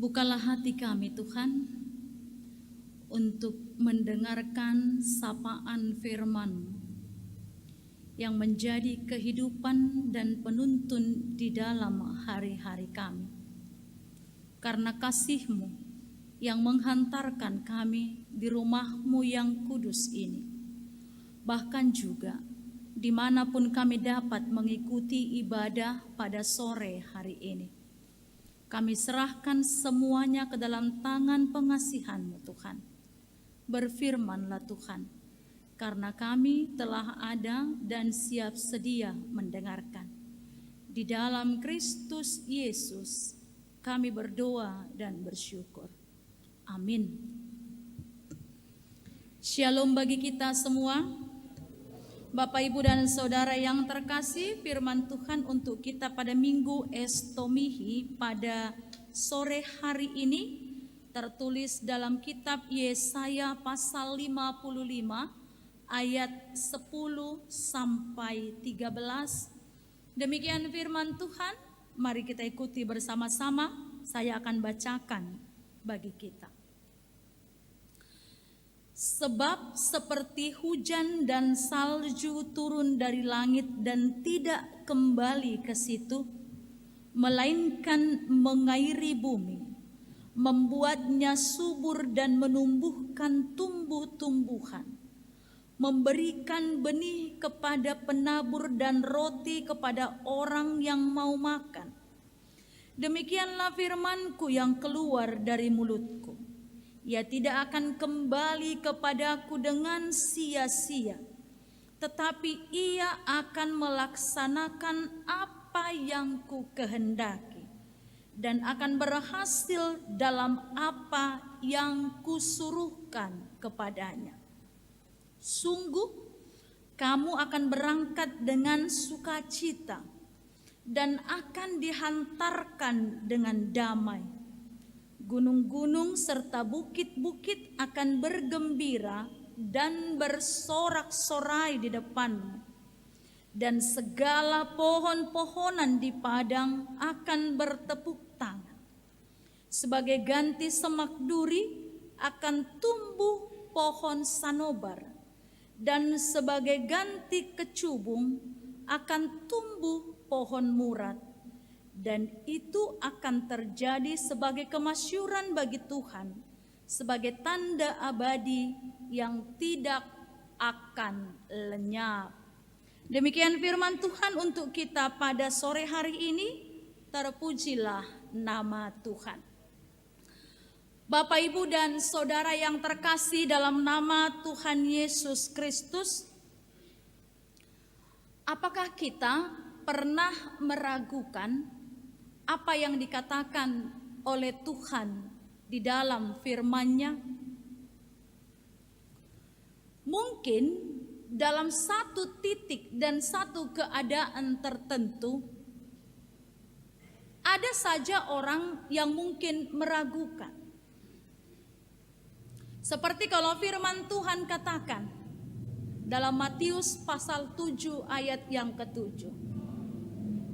Bukalah hati kami Tuhan untuk mendengarkan sapaan firman-Mu yang menjadi kehidupan dan penuntun di dalam hari-hari kami. Karena kasih-Mu yang menghantarkan kami di rumah-Mu yang kudus ini. Bahkan juga dimanapun kami dapat mengikuti ibadah pada sore hari ini. Kami serahkan semuanya ke dalam tangan pengasihan-Mu Tuhan. Berfirman-Lah Tuhan, karena kami telah ada dan siap sedia mendengarkan. Di dalam Kristus Yesus kami berdoa dan bersyukur. Amin. Shalom bagi kita semua. Bapak, Ibu, dan Saudara yang terkasih, firman Tuhan untuk kita pada Minggu Estomihi pada sore hari ini tertulis dalam kitab Yesaya pasal 55 ayat 10 sampai 13. Demikian firman Tuhan, mari kita ikuti bersama-sama. Saya akan bacakan bagi kita. Sebab seperti hujan dan salju turun dari langit dan tidak kembali ke situ, melainkan mengairi bumi, membuatnya subur dan menumbuhkan tumbuh-tumbuhan, memberikan benih kepada penabur dan roti kepada orang yang mau makan. Demikianlah firman-Ku yang keluar dari mulut-Ku. Ia tidak akan kembali kepadaku dengan sia-sia, tetapi ia akan melaksanakan apa yang ku kehendaki dan akan berhasil dalam apa yang kusuruhkan kepadanya. Sungguh, kamu akan berangkat dengan sukacita dan akan dihantarkan dengan damai. Gunung-gunung serta bukit-bukit akan bergembira dan bersorak-sorai di depanmu. Dan segala pohon-pohonan di padang akan bertepuk tangan. Sebagai ganti semak duri akan tumbuh pohon sanobar. Dan sebagai ganti kecubung akan tumbuh pohon murad. Dan itu akan terjadi sebagai kemasyuran bagi Tuhan, sebagai tanda abadi yang tidak akan lenyap. Demikian firman Tuhan untuk kita pada sore hari ini. Terpujilah nama Tuhan. Bapak, Ibu, dan Saudara yang terkasih dalam nama Tuhan Yesus Kristus, apakah kita pernah meragukan apa yang dikatakan oleh Tuhan di dalam firman-Nya? Mungkin dalam satu titik dan satu keadaan tertentu, ada saja orang yang mungkin meragukan. Seperti kalau firman Tuhan katakan dalam Matius pasal 7 ayat yang ke-7.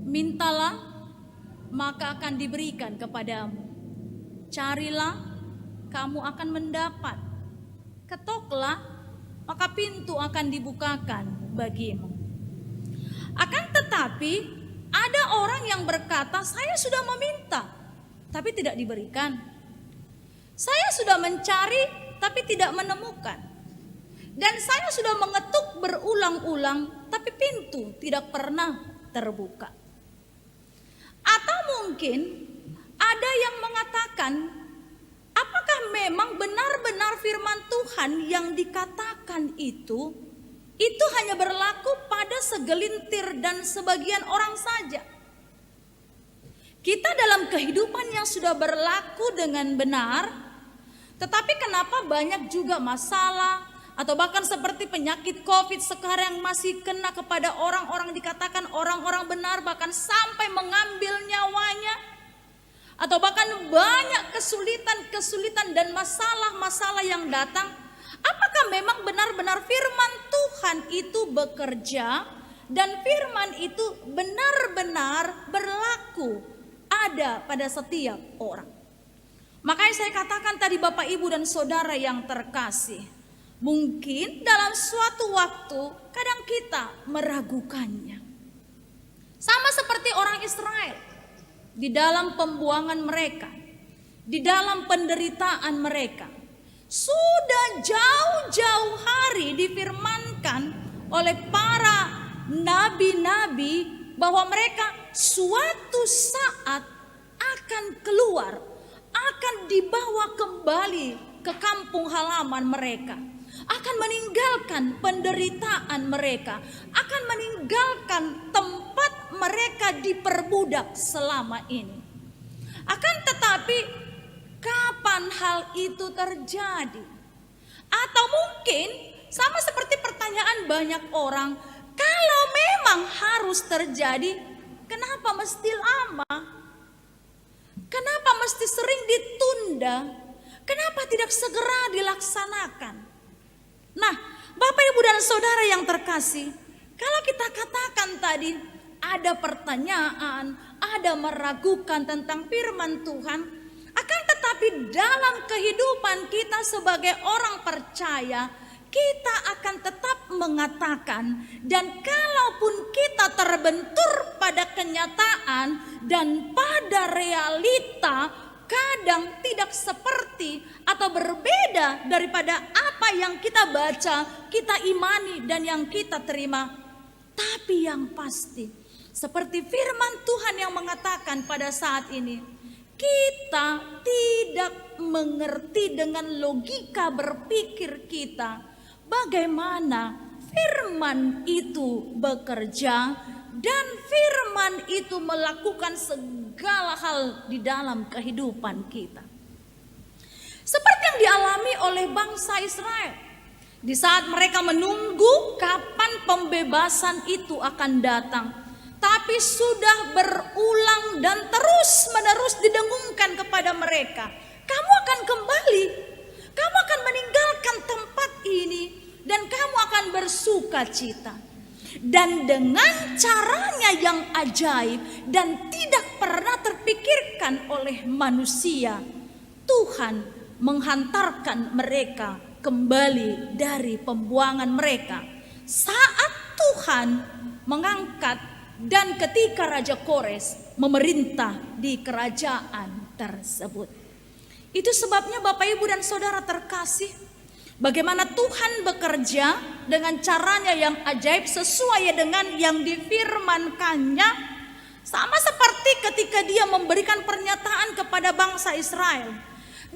Mintalah, maka akan diberikan kepadamu. Carilah, kamu akan mendapat. Ketoklah, maka pintu akan dibukakan bagimu. Akan tetapi, ada orang yang berkata, saya sudah meminta, tapi tidak diberikan. Saya sudah mencari, tapi tidak menemukan. Dan saya sudah mengetuk berulang-ulang, tapi pintu tidak pernah terbuka. Atau mungkin ada yang mengatakan, apakah memang benar-benar firman Tuhan yang dikatakan itu hanya berlaku pada segelintir dan sebagian orang saja? Kita dalam kehidupan yang sudah berlaku dengan benar, tetapi kenapa banyak juga masalah, atau bahkan seperti penyakit COVID sekarang masih kena kepada orang-orang dikatakan orang-orang benar, bahkan sampai mengambil nyawanya. Atau bahkan banyak kesulitan-kesulitan dan masalah-masalah yang datang. Apakah memang benar-benar firman Tuhan itu bekerja dan firman itu benar-benar berlaku ada pada setiap orang? Makanya saya katakan tadi Bapak Ibu dan Saudara yang terkasih, mungkin dalam suatu waktu kadang kita meragukannya. Sama seperti orang Israel di dalam pembuangan mereka, di dalam penderitaan mereka. Sudah jauh-jauh hari difirmankan oleh para nabi-nabi bahwa mereka suatu saat akan keluar, akan dibawa kembali ke kampung halaman mereka, akan meninggalkan penderitaan mereka, akan meninggalkan tempat mereka diperbudak selama ini. Akan tetapi kapan hal itu terjadi? Atau mungkin sama seperti pertanyaan banyak orang, kalau memang harus terjadi, kenapa mesti lama? Kenapa mesti sering ditunda? Kenapa tidak segera dilaksanakan? Nah, Bapak Ibu dan Saudara yang terkasih, kalau kita katakan tadi ada pertanyaan, ada meragukan tentang firman Tuhan, akan tetapi dalam kehidupan kita sebagai orang percaya, kita akan tetap mengatakan, dan kalaupun kita terbentur pada kenyataan dan pada realita kadang tidak seperti atau berbeda daripada apa yang kita baca, kita imani dan yang kita terima. Tapi yang pasti, seperti firman Tuhan yang mengatakan pada saat ini, kita tidak mengerti dengan logika berpikir kita bagaimana firman itu bekerja dan firman itu melakukan segala hal di dalam kehidupan kita. Seperti yang dialami oleh bangsa Israel di saat mereka menunggu kapan pembebasan itu akan datang. Tapi sudah berulang dan terus-menerus didengungkan kepada mereka, kamu akan kembali, kamu akan meninggalkan tempat ini, dan kamu akan bersuka cita. Dan dengan caranya yang ajaib dan tidak pernah terpikirkan oleh manusia, Tuhan menghantarkan mereka kembali dari pembuangan mereka. Saat Tuhan mengangkat dan ketika Raja Kores memerintah di kerajaan tersebut. Itu sebabnya Bapak Ibu dan Saudara terkasih, bagaimana Tuhan bekerja dengan caranya yang ajaib sesuai dengan yang difirmankannya. Sama seperti ketika dia memberikan pernyataan kepada bangsa Israel.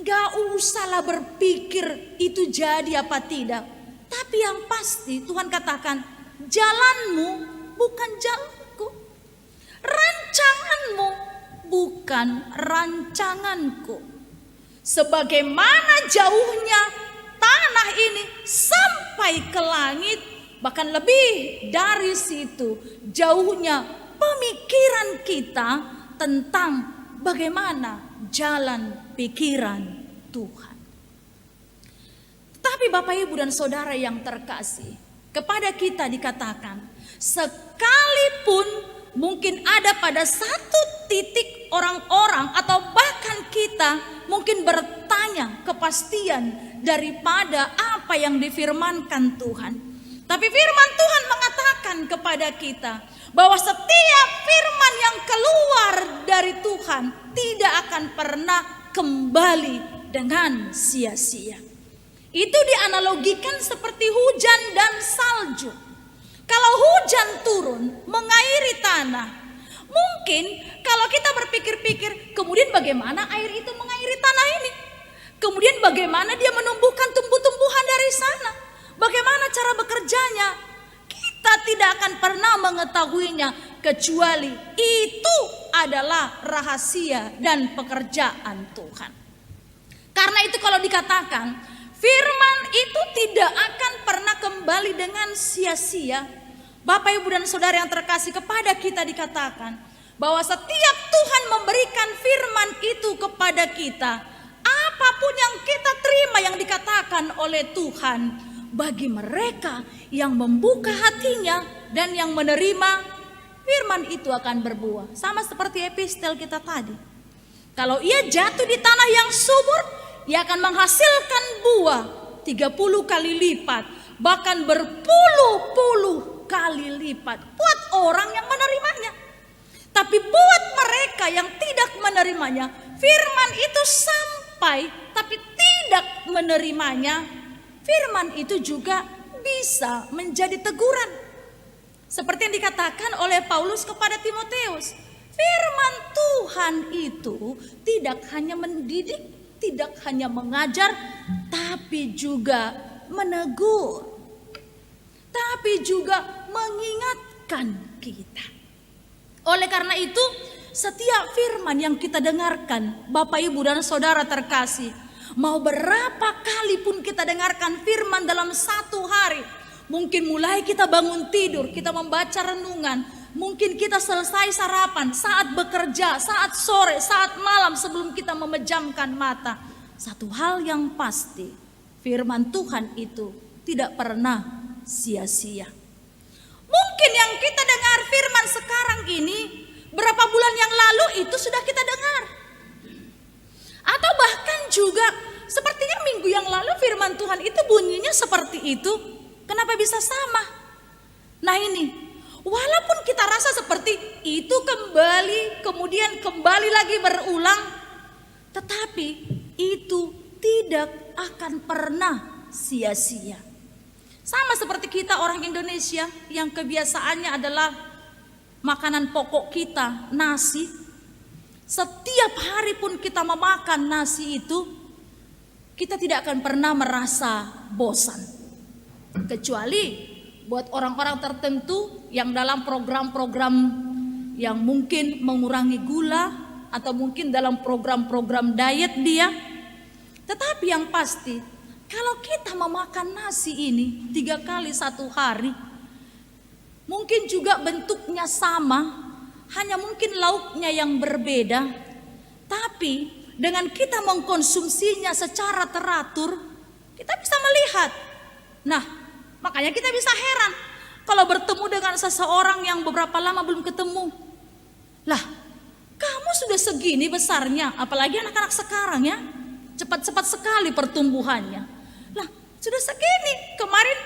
Gak usahlah berpikir itu jadi apa tidak. Tapi yang pasti Tuhan katakan, jalanmu bukan jalanku, rancanganmu bukan rancanganku. Sebagaimana jauhnya tanah ini sampai ke langit, bahkan lebih dari situ jauhnya pemikiran kita tentang bagaimana jalan pikiran Tuhan. Tapi Bapak Ibu dan Saudara yang terkasih, kepada kita dikatakan, sekalipun mungkin ada pada satu titik orang-orang atau bahkan kita mungkin bertanya kepastian daripada apa yang difirmankan Tuhan. Tapi firman Tuhan mengatakan kepada kita bahwa setiap firman yang keluar dari Tuhan tidak akan pernah kembali dengan sia-sia. Itu dianalogikan seperti hujan dan salju. Kalau hujan turun mengairi tanah, mungkin kalau kita berpikir-pikir, kemudian bagaimana air itu mengairi tanah ini? Kemudian bagaimana dia menumbuhkan tumbuh-tumbuhan dari sana? Bagaimana cara bekerjanya? Kita tidak akan pernah mengetahuinya, kecuali itu adalah rahasia dan pekerjaan Tuhan. Karena itu kalau dikatakan, firman itu tidak akan pernah kembali dengan sia-sia. Bapak, Ibu dan Saudara yang terkasih, kepada kita dikatakan bahwa setiap Tuhan memberikan firman itu kepada kita, apapun yang kita terima yang dikatakan oleh Tuhan, bagi mereka yang membuka hatinya dan yang menerima, firman itu akan berbuah. Sama seperti epistel kita tadi. Kalau ia jatuh di tanah yang subur, ia akan menghasilkan buah 30 kali lipat, bahkan berpuluh-puluh kali lipat buat orang yang menerimanya. Tapi buat mereka yang tidak menerimanya, firman itu sampai tapi tidak menerimanya, firman itu juga bisa menjadi teguran. Seperti yang dikatakan oleh Paulus kepada Timoteus, firman Tuhan itu tidak hanya mendidik, tidak hanya mengajar, tapi juga menegur, tapi juga mengingatkan kita. Oleh karena itu, setiap firman yang kita dengarkan, Bapak, Ibu, dan Saudara terkasih, mau berapa kali pun kita dengarkan firman dalam satu hari, mungkin mulai kita bangun tidur, kita membaca renungan, mungkin kita selesai sarapan, saat bekerja, saat sore, saat malam sebelum kita memejamkan mata. Satu hal yang pasti, firman Tuhan itu tidak pernah sia-sia. Mungkin yang kita dengar firman sekarang ini, berapa bulan yang lalu itu sudah kita dengar. Atau bahkan juga sepertinya minggu yang lalu firman Tuhan itu bunyinya seperti itu. Kenapa bisa sama? Nah ini, walaupun kita rasa seperti itu kemudian kembali lagi berulang, tetapi itu tidak akan pernah sia-sia. Sama seperti kita orang Indonesia yang kebiasaannya adalah makanan pokok kita nasi. Setiap hari pun kita memakan nasi itu, kita tidak akan pernah merasa bosan. Kecuali buat orang-orang tertentu yang dalam program-program yang mungkin mengurangi gula, atau mungkin dalam program-program diet dia. Tetapi yang pasti, kalau kita memakan nasi ini 3 kali satu hari, mungkin juga bentuknya sama, hanya mungkin lauknya yang berbeda, tapi dengan kita mengkonsumsinya secara teratur, kita bisa melihat. Nah, makanya kita bisa heran kalau bertemu dengan seseorang yang beberapa lama belum ketemu. Lah, kamu sudah segini besarnya, apalagi anak-anak sekarang ya, cepat-cepat sekali pertumbuhannya. Lah, sudah segini, kemarin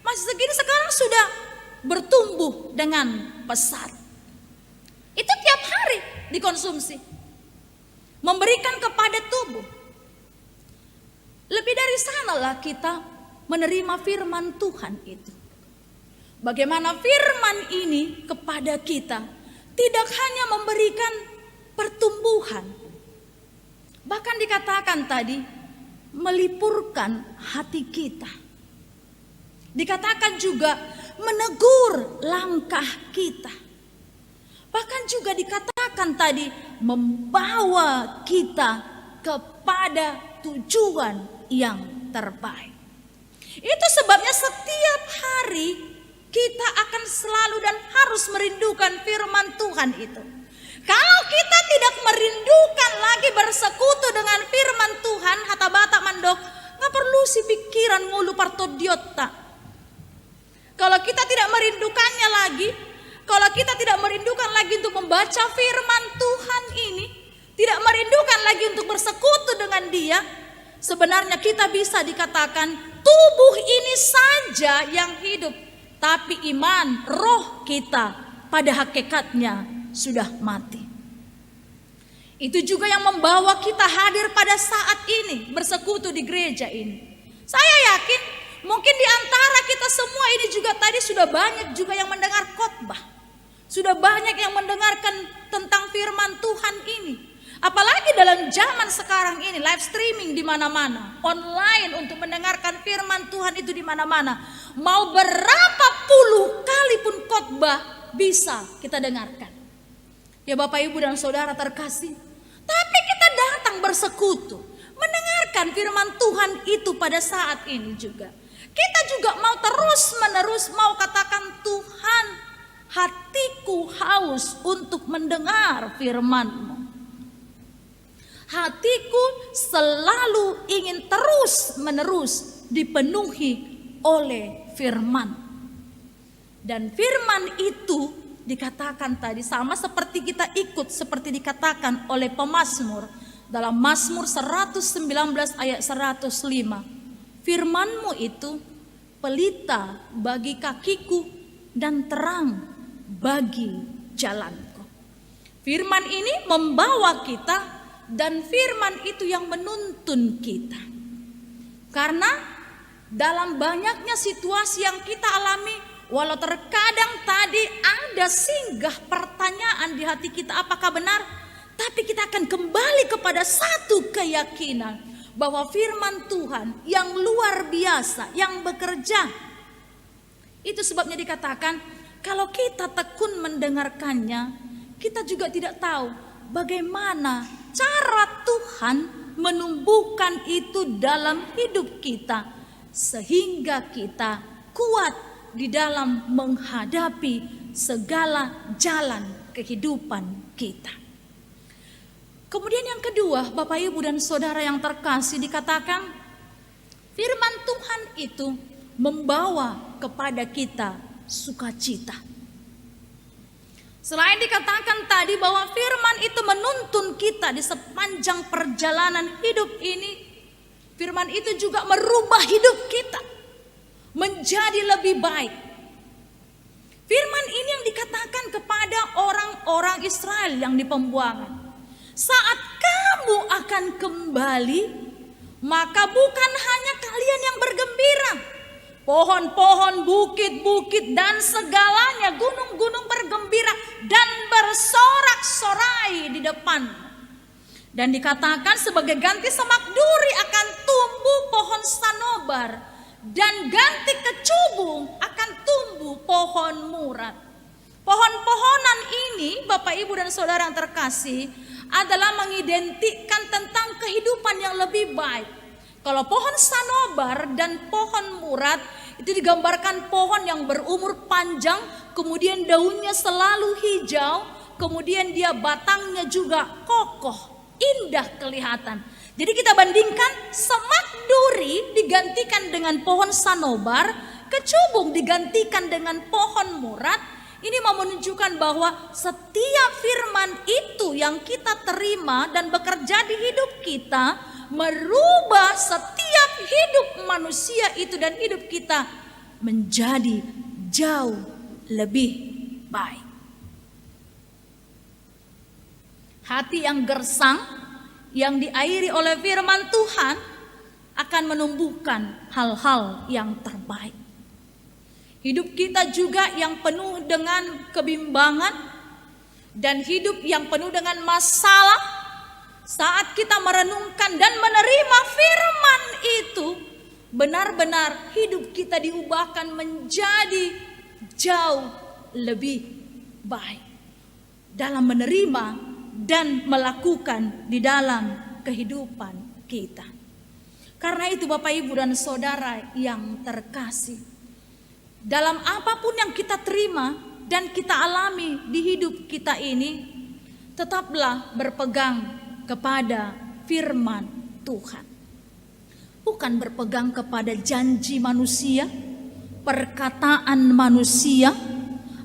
masih segini, sekarang sudah bertumbuh dengan pesat. Itu tiap hari dikonsumsi, memberikan kepada tubuh. Lebih dari sanalah kita menerima firman Tuhan itu. Bagaimana firman ini kepada kita tidak hanya memberikan pertumbuhan, bahkan dikatakan tadi melipurkan hati kita. Dikatakan juga menegur langkah kita. Bahkan juga dikatakan tadi membawa kita kepada tujuan yang terbaik. Itu sebabnya setiap hari kita akan selalu dan harus merindukan firman Tuhan itu. Kalau kita tidak merindukan lagi bersekutu dengan firman Tuhan, hata bata mandok, nggak perlu si pikiran ngulu partodiota. Kalau kita tidak merindukannya lagi, kalau kita tidak merindukan lagi untuk membaca firman Tuhan ini, tidak merindukan lagi untuk bersekutu dengan Dia, sebenarnya kita bisa dikatakan tubuh ini saja yang hidup, tapi iman, roh kita pada hakikatnya sudah mati. Itu juga yang membawa kita hadir pada saat ini, bersekutu di gereja ini. Saya yakin mungkin di antara kita semua ini juga tadi sudah banyak juga yang mendengar khotbah. Sudah banyak yang mendengarkan tentang firman Tuhan ini. Apalagi dalam zaman sekarang ini, live streaming di mana-mana, online untuk mendengarkan firman Tuhan itu di mana-mana. Mau berapa puluh kali pun khotbah bisa kita dengarkan. Ya Bapak, Ibu, dan Saudara terkasih, tapi kita datang bersekutu, mendengarkan firman Tuhan itu pada saat ini juga. Kita juga mau terus-menerus mau katakan, Tuhan, hatiku haus untuk mendengar firman-Mu. Hatiku selalu ingin terus-menerus dipenuhi oleh firman. Dan firman itu dikatakan tadi sama seperti kita ikut seperti dikatakan oleh pemazmur dalam Mazmur 119 ayat 105. Firman-Mu itu pelita bagi kakiku dan terang bagi jalanku. Firman ini membawa kita dan firman itu yang menuntun kita. Karena dalam banyaknya situasi yang kita alami, walau terkadang tadi ada singgah pertanyaan di hati kita apakah benar, tapi kita akan kembali kepada satu keyakinan bahwa firman Tuhan yang luar biasa, yang bekerja. Itu sebabnya dikatakan kalau kita tekun mendengarkannya, kita juga tidak tahu bagaimana cara Tuhan menumbuhkan itu dalam hidup kita sehingga kita kuat di dalam menghadapi segala jalan kehidupan kita. Kemudian yang kedua, Bapak Ibu dan Saudara yang terkasih, dikatakan firman Tuhan itu membawa kepada kita sukacita. Selain dikatakan tadi bahwa firman itu menuntun kita di sepanjang perjalanan hidup ini, firman itu juga merubah hidup kita menjadi lebih baik. Firman ini yang dikatakan kepada orang-orang Israel yang di pembuangan. Saat kamu akan kembali, maka bukan hanya kalian yang bergembira. Pohon-pohon, bukit-bukit dan segalanya, gunung-gunung bergembira dan bersorak-sorai di depan. Dan dikatakan sebagai ganti semak duri akan tumbuh pohon sanobar, dan ganti kecubung akan tumbuh pohon murad. Pohon-pohonan ini, Bapak Ibu dan Saudara yang terkasih, adalah mengidentikan tentang kehidupan yang lebih baik. Kalau pohon sanobar dan pohon murad itu digambarkan pohon yang berumur panjang, kemudian daunnya selalu hijau, kemudian dia batangnya juga kokoh, indah kelihatan. Jadi kita bandingkan semak duri digantikan dengan pohon sanobar, kecubung digantikan dengan pohon murad. Ini mau menunjukkan bahwa setiap firman itu yang kita terima dan bekerja di hidup kita merubah setiap hidup manusia itu dan hidup kita menjadi jauh lebih baik. Hati yang gersang yang diairi oleh firman Tuhan akan menumbuhkan hal-hal yang terbaik. Hidup kita juga yang penuh dengan kebimbangan dan hidup yang penuh dengan masalah, saat kita merenungkan dan menerima firman itu, benar-benar hidup kita diubahkan menjadi jauh lebih baik dalam menerima dan melakukan di dalam kehidupan kita. Karena itu Bapak Ibu dan Saudara yang terkasih, dalam apapun yang kita terima dan kita alami di hidup kita ini, tetaplah berpegang kepada firman Tuhan. Bukan berpegang kepada janji manusia, perkataan manusia,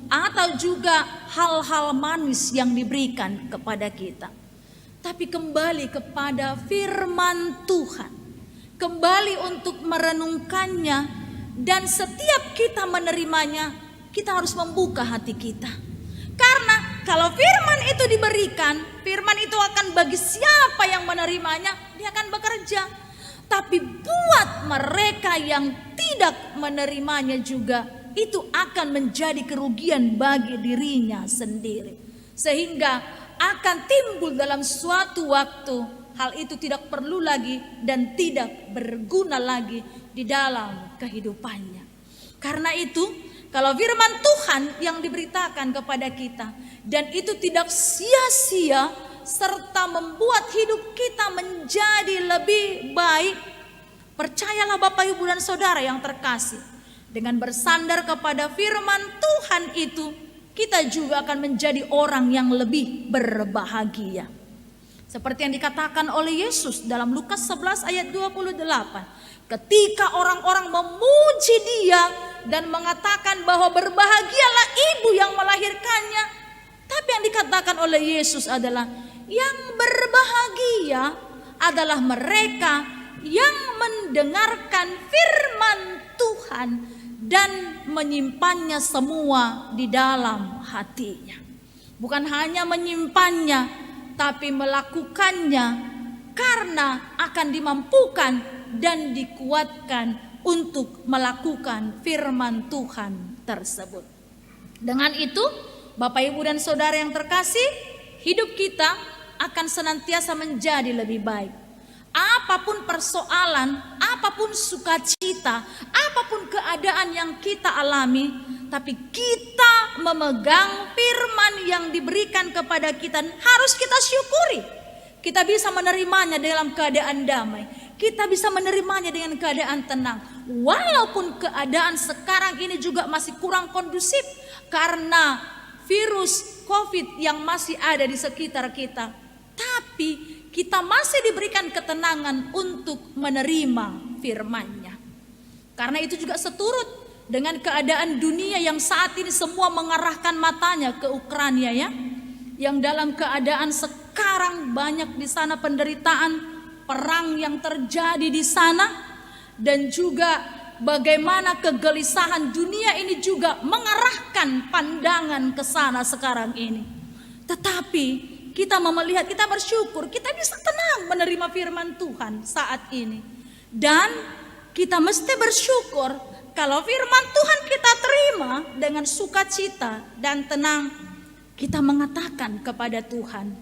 atau juga hal-hal manis yang diberikan kepada kita. Tapi kembali kepada firman Tuhan. Kembali untuk merenungkannya. Dan setiap kita menerimanya, kita harus membuka hati kita. Karena kalau firman itu diberikan, firman itu akan bagi siapa yang menerimanya, dia akan bekerja. Tapi buat mereka yang tidak menerimanya juga, itu akan menjadi kerugian bagi dirinya sendiri. Sehingga akan timbul dalam suatu waktu, hal itu tidak perlu lagi dan tidak berguna lagi di dalam kehidupannya. Karena itu, kalau firman Tuhan yang diberitakan kepada kita dan itu tidak sia-sia serta membuat hidup kita menjadi lebih baik, percayalah Bapak Ibu dan Saudara yang terkasih, dengan bersandar kepada firman Tuhan itu, kita juga akan menjadi orang yang lebih berbahagia. Seperti yang dikatakan oleh Yesus dalam Lukas 11 ayat 28. Ketika orang-orang memuji Dia dan mengatakan bahwa berbahagialah ibu yang melahirkannya. Tapi yang dikatakan oleh Yesus adalah yang berbahagia adalah mereka yang mendengarkan firman Tuhan dan menyimpannya semua di dalam hatinya. Bukan hanya menyimpannya, tapi melakukannya, karena akan dimampukan dan dikuatkan untuk melakukan firman Tuhan tersebut. Dengan itu, Bapak Ibu dan Saudara yang terkasih, hidup kita akan senantiasa menjadi lebih baik. Apapun persoalan, apapun sukacita, apapun keadaan yang kita alami, tapi kita memegang firman yang diberikan kepada kita, harus kita syukuri. Kita bisa menerimanya dalam keadaan damai. Kita bisa menerimanya dengan keadaan tenang. Walaupun keadaan sekarang ini juga masih kurang kondusif karena virus COVID yang masih ada di sekitar kita. Tapi kita masih diberikan ketenangan untuk menerima firman-Nya. Karena itu juga seturut dengan keadaan dunia yang saat ini semua mengarahkan matanya ke Ukraina ya. Yang dalam keadaan sekarang banyak di sana penderitaan, perang yang terjadi di sana, dan juga bagaimana kegelisahan dunia ini juga mengarahkan pandangan ke sana sekarang ini. Tetapi kita melihat, kita bersyukur, kita bisa tenang menerima firman Tuhan saat ini. Dan kita mesti bersyukur kalau firman Tuhan kita terima dengan sukacita dan tenang. Kita mengatakan kepada Tuhan,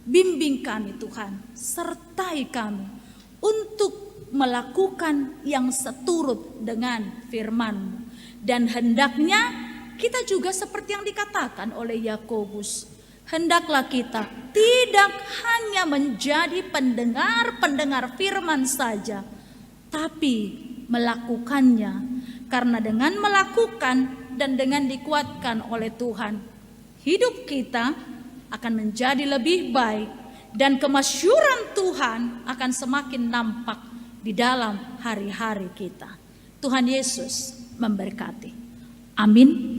bimbing kami Tuhan, sertai kami untuk melakukan yang seturut dengan firman-Mu. Dan hendaknya kita juga seperti yang dikatakan oleh Yakobus, hendaklah kita tidak hanya menjadi pendengar-pendengar firman saja, tapi melakukannya. Karena dengan melakukan dan dengan dikuatkan oleh Tuhan, hidup kita akan menjadi lebih baik dan kemasyuran Tuhan akan semakin nampak di dalam hari-hari kita. Tuhan Yesus memberkati. Amin.